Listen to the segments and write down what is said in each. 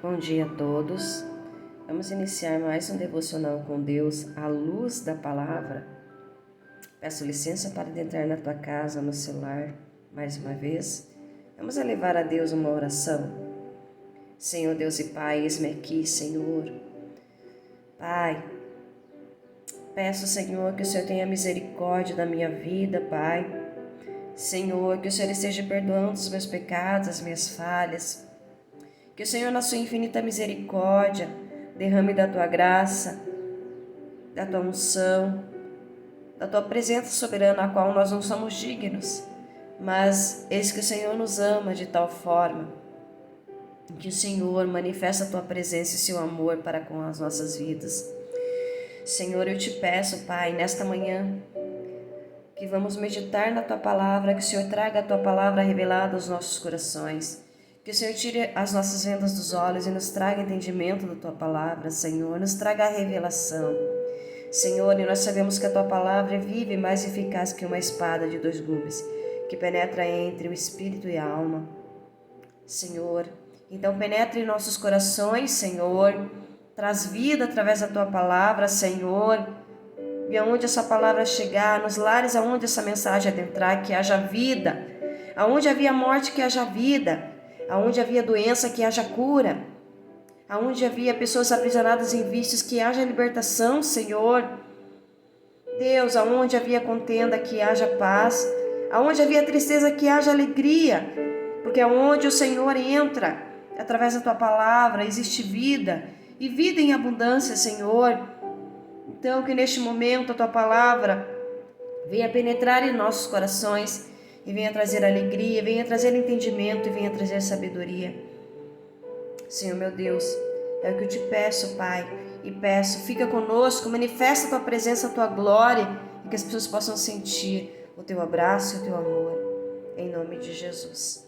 Bom dia a todos. Vamos iniciar mais um devocional com Deus à luz da palavra. Peço licença para adentrar na tua casa, no celular, mais uma vez. Vamos elevar a Deus uma oração. Senhor Deus e Pai, eis-me aqui, Senhor. Pai, peço, Senhor, que o Senhor tenha misericórdia da minha vida, Pai. Senhor, que o Senhor esteja perdoando os meus pecados, as minhas falhas. Que o Senhor, na sua infinita misericórdia, derrame da tua graça, da tua unção, da tua presença soberana, a qual nós não somos dignos. Mas eis que o Senhor nos ama de tal forma que o Senhor manifesta a tua presença e seu amor para com as nossas vidas. Senhor, eu te peço, Pai, nesta manhã, que vamos meditar na tua palavra, que o Senhor traga a tua palavra revelada aos nossos corações. Que o Senhor tire as nossas vendas dos olhos e nos traga entendimento da tua palavra, Senhor. Nos traga a revelação. Senhor, e nós sabemos que a tua palavra é viva e mais eficaz que uma espada de dois gumes, que penetra entre o espírito e a alma. Senhor, então penetre em nossos corações, Senhor. Traz vida através da tua palavra, Senhor. E aonde essa palavra chegar, nos lares aonde essa mensagem adentrar, que haja vida. Aonde havia morte, que haja vida. Aonde havia doença, que haja cura. Aonde havia pessoas aprisionadas em vícios, que haja libertação, Senhor. Deus, aonde havia contenda, que haja paz. Aonde havia tristeza, que haja alegria. Porque aonde o Senhor entra, através da tua palavra, existe vida. E vida em abundância, Senhor. Então, que neste momento a tua palavra venha penetrar em nossos corações e venha trazer alegria, venha trazer entendimento e venha trazer sabedoria. Senhor meu Deus, é o que eu te peço, Pai, e peço, fica conosco, manifesta a tua presença, a tua glória, e que as pessoas possam sentir o teu abraço e o teu amor, em nome de Jesus.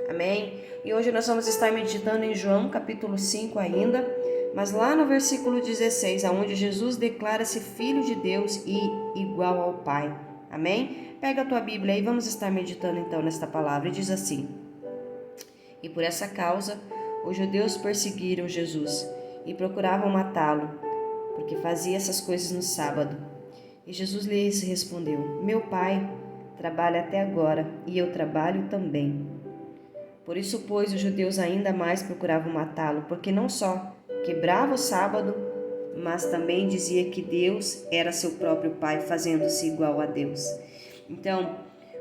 Amém? E hoje nós vamos estar meditando em João capítulo 5 ainda, mas lá no versículo 16, onde Jesus declara-se Filho de Deus e igual ao Pai. Amém? Pega a tua Bíblia e vamos estar meditando então nesta palavra. E diz assim: E por essa causa os judeus perseguiram Jesus e procuravam matá-lo, porque fazia essas coisas no sábado. E Jesus lhes respondeu: Meu Pai trabalha até agora e eu trabalho também. Por isso, pois, os judeus ainda mais procuravam matá-lo, porque não só quebrava o sábado, mas também dizia que Deus era seu próprio Pai, fazendo-se igual a Deus. Então,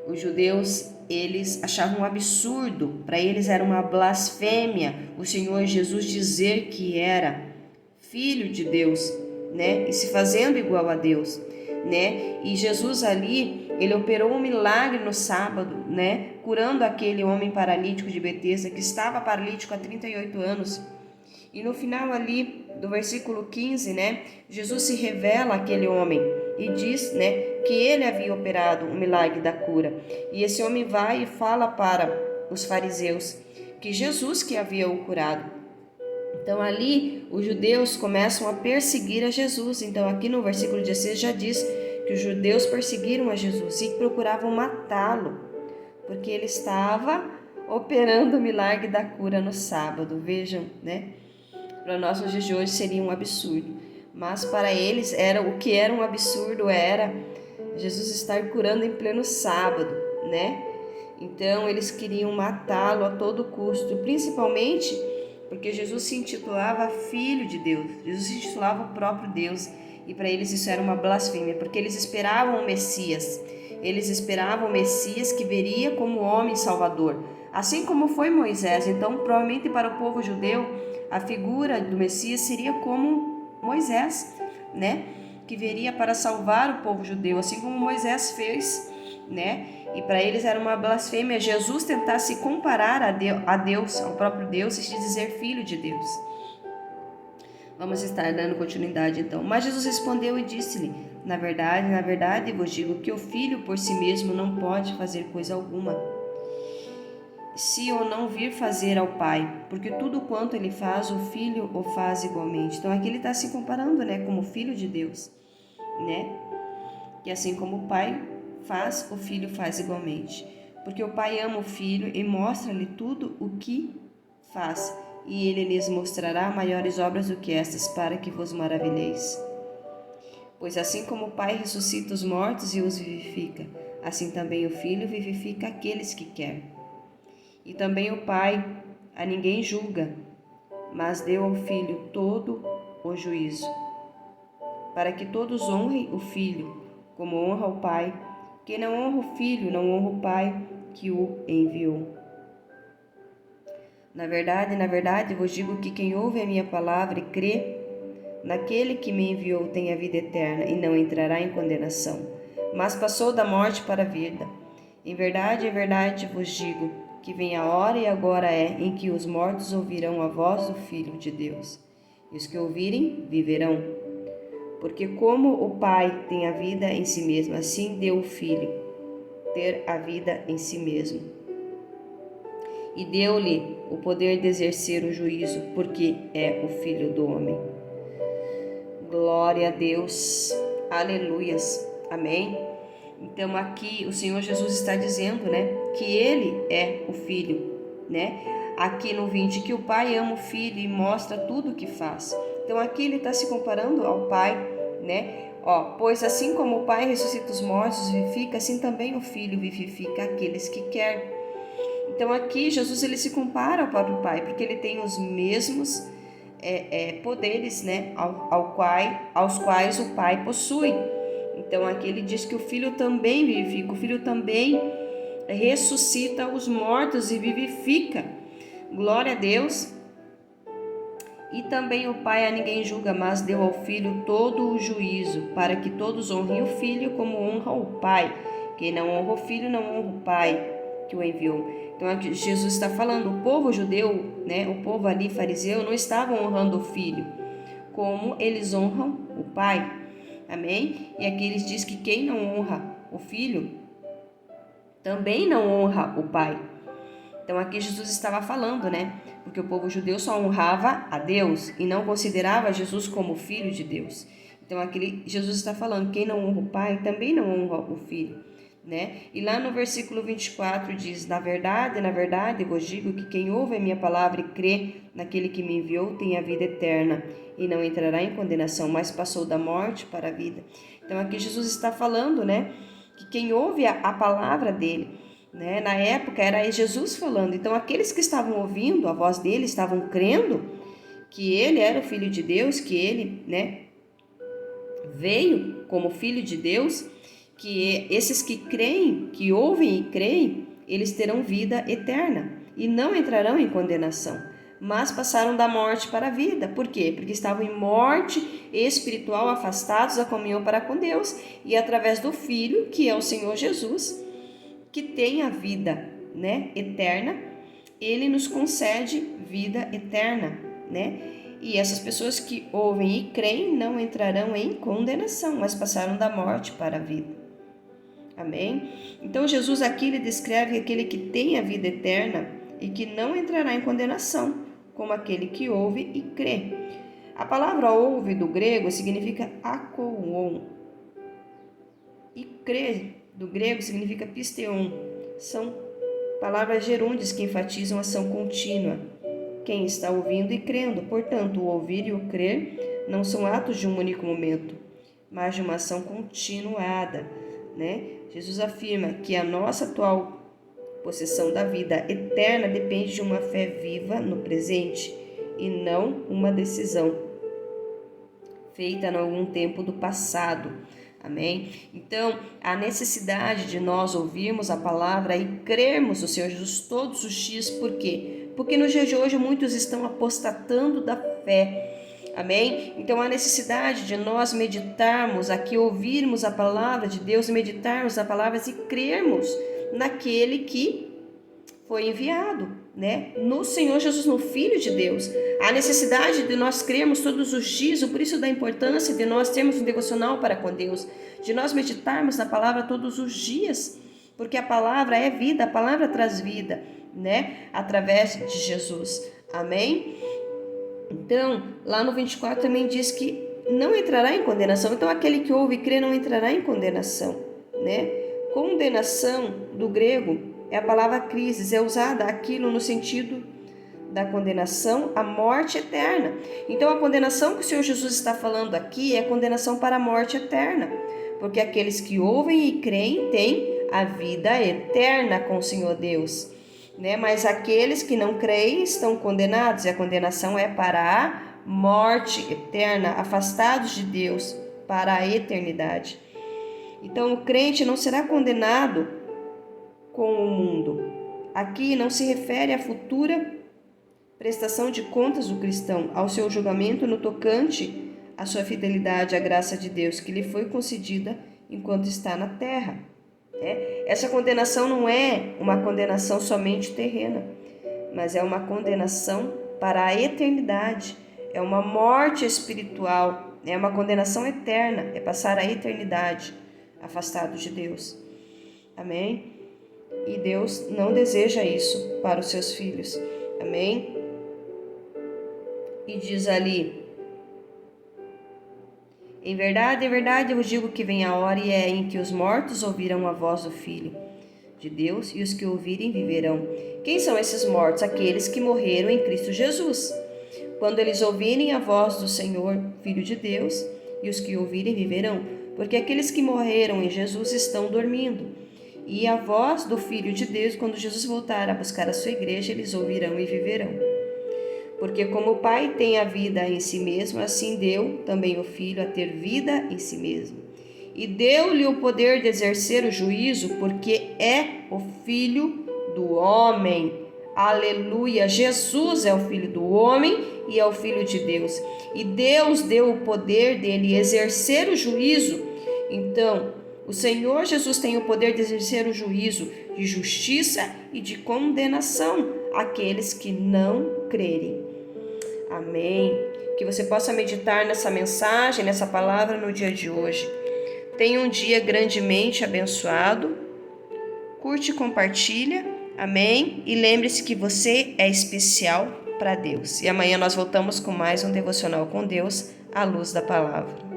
os judeus, eles achavam um absurdo, para eles era uma blasfêmia o Senhor Jesus dizer que era Filho de Deus, né? E se fazendo igual a Deus, né? E Jesus ali, ele operou um milagre no sábado, né? Curando aquele homem paralítico de Betesda, que estava paralítico há 38 anos. E no final ali do versículo 15, né, Jesus se revela àquele homem e diz, né, que ele havia operado um milagre da cura. E esse homem vai e fala para os fariseus que Jesus que havia o curado. Então ali os judeus começam a perseguir a Jesus. Então aqui no versículo 16 já diz que os judeus perseguiram a Jesus e procuravam matá-lo, porque ele estava operando o milagre da cura no sábado. Vejam, né? Para nós nos dias de hoje seria um absurdo, mas para eles era um absurdo era Jesus estar curando em pleno sábado, né? Então eles queriam matá-lo a todo custo, principalmente porque Jesus se intitulava Filho de Deus, Jesus se intitulava o próprio Deus, e para eles isso era uma blasfêmia, porque eles esperavam o Messias, que viria como homem salvador, assim como foi Moisés. Então provavelmente para o povo judeu a figura do Messias seria como Moisés, né? Que viria para salvar o povo judeu, assim como Moisés fez, né? E para eles era uma blasfêmia Jesus tentar se comparar a Deus, ao próprio Deus, e se dizer filho de Deus. Vamos estar dando continuidade então. Mas Jesus respondeu e disse-lhe: na verdade vos digo que o filho por si mesmo não pode fazer coisa alguma, se eu não vir fazer ao Pai, porque tudo quanto ele faz, o Filho o faz igualmente. Então aqui ele está se comparando, né, como Filho de Deus, né? Que assim como o Pai faz, o Filho faz igualmente. Porque o Pai ama o Filho e mostra-lhe tudo o que faz, e ele lhes mostrará maiores obras do que estas, para que vos maravilheis. Pois assim como o Pai ressuscita os mortos e os vivifica, assim também o Filho vivifica aqueles que quer. E também o Pai a ninguém julga, mas deu ao Filho todo o juízo, para que todos honrem o Filho, como honra o Pai. Quem não honra o Filho, não honra o Pai que o enviou. Na verdade, vos digo que quem ouve a minha palavra e crê naquele que me enviou tem a vida eterna e não entrará em condenação, mas passou da morte para a vida. Em verdade vos digo que vem a hora e agora é em que os mortos ouvirão a voz do Filho de Deus, e os que ouvirem viverão. Porque como o Pai tem a vida em si mesmo, assim deu o Filho ter a vida em si mesmo. E deu-lhe o poder de exercer o juízo, porque é o Filho do homem. Glória a Deus, aleluias, amém? Então aqui o Senhor Jesus está dizendo, né, que Ele é o Filho, né? Aqui no 20, que o Pai ama o Filho e mostra tudo o que faz. Então aqui Ele está se comparando ao Pai, né? Pois assim como o Pai ressuscita os mortos e vivifica, assim também o Filho vivifica aqueles que quer. Então aqui Jesus ele se compara ao próprio Pai, porque Ele tem os mesmos poderes, né, aos quais o Pai possui. Então aqui ele diz que o Filho também vivifica, o Filho também ressuscita os mortos e vivifica. Glória a Deus. E também o Pai a ninguém julga, mas deu ao Filho todo o juízo, para que todos honrem o Filho como honra o Pai. Quem não honra o Filho, não honra o Pai que o enviou. Então aqui Jesus está falando, o povo judeu, né, o povo ali fariseu, não estavam honrando o Filho, como eles honram o Pai. Amém? E aqui eles diz que quem não honra o Filho, também não honra o Pai. Então aqui Jesus estava falando, né? Porque o povo judeu só honrava a Deus e não considerava Jesus como filho de Deus. Então aqui Jesus está falando, quem não honra o Pai, também não honra o Filho, né? E lá no versículo 24 diz, na verdade, vos digo que quem ouve a minha palavra e crê naquele que me enviou tem a vida eterna e não entrará em condenação, mas passou da morte para a vida. Então aqui Jesus está falando, né? Que quem ouve a palavra dele, né? Na época era Jesus falando, então aqueles que estavam ouvindo a voz dele, estavam crendo que ele era o Filho de Deus, que ele, né, veio como Filho de Deus, que esses que creem, que ouvem e creem, eles terão vida eterna e não entrarão em condenação, mas passaram da morte para a vida. Por quê? Porque estavam em morte espiritual, afastados da comunhão para com Deus, e através do Filho, que é o Senhor Jesus, que tem a vida, né, eterna, ele nos concede vida eterna, né? E essas pessoas que ouvem e creem não entrarão em condenação, mas passaram da morte para a vida. Amém? Então Jesus aqui ele descreve aquele que tem a vida eterna e que não entrará em condenação, como aquele que ouve e crê. A palavra ouve do grego significa akouon e crê do grego significa pisteon. São palavras gerúndias que enfatizam a ação contínua. Quem está ouvindo e crendo, portanto, o ouvir e o crer não são atos de um único momento, mas de uma ação continuada, né? Jesus afirma que a nossa atual possessão da vida eterna depende de uma fé viva no presente e não uma decisão feita em algum tempo do passado. Amém? Então, a necessidade de nós ouvirmos a palavra e crermos no Senhor Jesus todos os dias, por quê? Porque no dia de hoje muitos estão apostatando da fé. Amém? Então, a necessidade de nós meditarmos aqui, ouvirmos a palavra de Deus, meditarmos a palavra e crermos naquele que foi enviado, né? No Senhor Jesus, no Filho de Deus. A necessidade de nós crermos todos os dias, por isso da importância de nós termos um devocional para com Deus, de nós meditarmos na palavra todos os dias, porque a palavra é vida, a palavra traz vida, né? Através de Jesus. Amém? Então, lá no 24 também diz que não entrará em condenação. Então, aquele que ouve e crê não entrará em condenação, né? Condenação, do grego, é a palavra crisis, é usada aquilo no sentido da condenação, a morte eterna. Então, a condenação que o Senhor Jesus está falando aqui é a condenação para a morte eterna, porque aqueles que ouvem e creem têm a vida eterna com o Senhor Deus, né? Mas aqueles que não creem estão condenados, e a condenação é para a morte eterna, afastados de Deus para a eternidade. Então, o crente não será condenado com o mundo. Aqui não se refere à futura prestação de contas do cristão, ao seu julgamento no tocante à sua fidelidade à graça de Deus que lhe foi concedida enquanto está na terra. Essa condenação não é uma condenação somente terrena, mas é uma condenação para a eternidade, é uma morte espiritual, é uma condenação eterna, é passar a eternidade afastado de Deus. Amém? E Deus não deseja isso para os seus filhos. Amém? E diz ali: em verdade, eu vos digo que vem a hora e é em que os mortos ouvirão a voz do Filho de Deus, e os que ouvirem viverão. Quem são esses mortos? Aqueles que morreram em Cristo Jesus. Quando eles ouvirem a voz do Senhor, Filho de Deus, e os que ouvirem viverão, porque aqueles que morreram em Jesus estão dormindo. E a voz do Filho de Deus, quando Jesus voltar a buscar a sua igreja, eles ouvirão e viverão. Porque como o Pai tem a vida em si mesmo, assim deu também o Filho a ter vida em si mesmo. E deu-lhe o poder de exercer o juízo, porque é o Filho do homem. Aleluia! Jesus é o Filho do homem e é o Filho de Deus. E Deus deu o poder dele exercer o juízo. Então, o Senhor Jesus tem o poder de exercer o juízo de justiça e de condenação àqueles que não crerem. Amém. Que você possa meditar nessa mensagem, nessa palavra no dia de hoje. Tenha um dia grandemente abençoado. Curte e compartilha. Amém. E lembre-se que você é especial para Deus. E amanhã nós voltamos com mais um devocional com Deus, à luz da palavra.